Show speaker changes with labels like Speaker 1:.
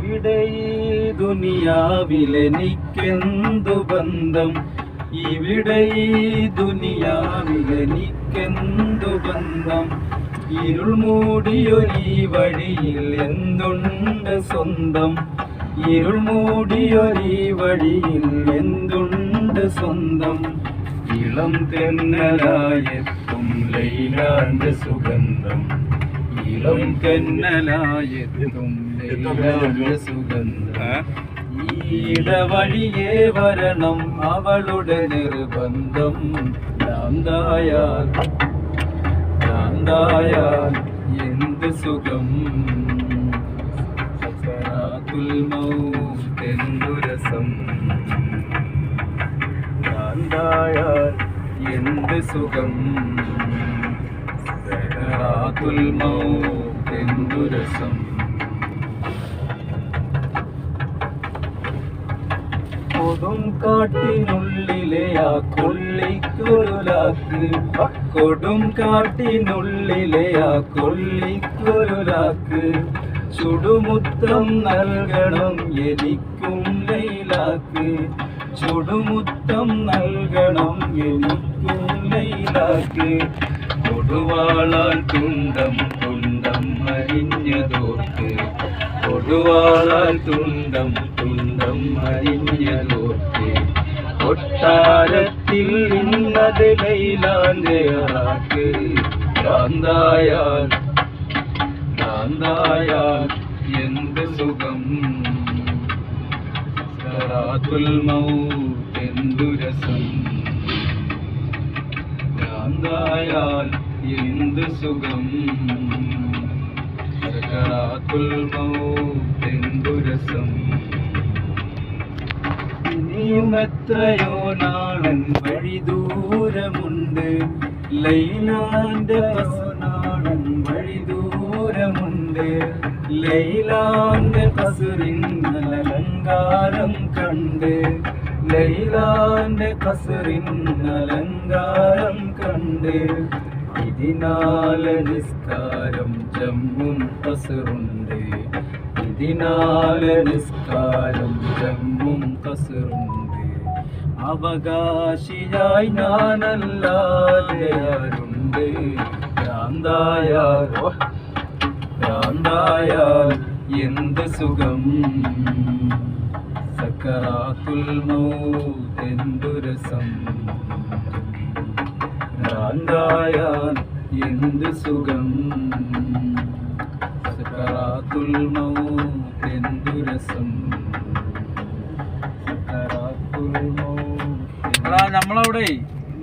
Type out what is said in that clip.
Speaker 1: ഇവിടെ ഈ ദുനിയാവിലെനിക്കെന്തു ബന്ധം, ഇവിടെ ഈ ദുനിയാവിലെനിക്കെന്തു ബന്ധം. ഇരുൾ മൂടിയൊരീ വഴിയിൽ എന്തുണ്ട് സ്വന്തം, ഇരുൾ മൂടിയൊരീ വഴിയിൽ എന്തുണ്ട് സ്വന്തം. ഇളം തെന്നലായെത്തും ലൈലാന്റെ സുഗന്ധം, ഇളം തെന്നലായെത്തും ലൈലാന്റെ സുഗന്ധം. ഈടവഴിയേ വരണം അവളുടെ നിർബന്ധം. ഭ്രാന്തായാൽ ഭ്രാന്തായാൽ എന്ത് സുഖം, സക്കറാത്തുൽ മൗത്ത് എന്തു രസം. ഭ്രാന്തായാൽ എന്ത് സുഖം, സക്കറാത്തുൽ മൗത്ത് എന്തു രസം. കൊടും കാട്ടിനുള്ളിലെ ആ കൊള്ളിക്കൊരുലാക്ക്, കൊടും കാട്ടിനുള്ളിലെ ആ കൊള്ളിക്കൊരുലാക്ക്. ചുടുമുത്തം നൽകണം എനിക്കും ലൈലാക്ക്, ചുടുമുത്തം നൽകണം എനിക്കും ലൈലാക്ക്. കൊടുവാളാൽ തുണ്ടം തുണ്ടം അരിഞ്ഞതോർക്ക്, കൊടുവാളാൽ തുണ്ടം തുണ്ടം അരിഞ്ഞതോർക്ക്. കൊട്ടാരത്തിൽ ഇന്നത് ലൈലാന്റെ ആക്ക്. ഭ്രാന്തായാൽ ഭ്രാന്തായാൽ എന്ത് സുഖം, സക്കറാത്തുൽ മൗത്ത് എന്തു രസം. ഭ്രാന്തായാൽ എന്ത് സുഖം, സക്കറാത്തുൽ മൗത്ത് എന്തു രസം. ഇനിയും എത്രയോ നാളൻ വഴി ദൂരമുണ്ട്, ലൈലാന്റെ നാളൻ വഴി ദൂരമുണ്ട്. ലൈലാന്റെ കസറിൻ അലങ്കാരം കണ്ട്, ലൈലാന്റെ കസറിൻ അലങ്കാരം കണ്ട്. ഇതിനാലെ നിസ്കാരം ജമ്മും കസറുണ്ട്, ഇതിനാലെ നിസ്കാരം ജമ്മും കസറുണ്ട്. അവകാശിയായി ഞാനല്ലാതെ ആരുണ്ട്. ഭ്രാന്തായാൽ ഭ്രാന്തായാൽ എന്ത് സുഖം, സക്കറാത്തുൽ മൗത്ത് എന്തു രസം. ഭ്രാന്തായാൽ എന്ത് സുഖം, സക്കറാത്തുൽ മൗത്ത് എന്തു രസം. സക്കറാത്തുൽ മൗത്ത്. നമ്മളവിടെ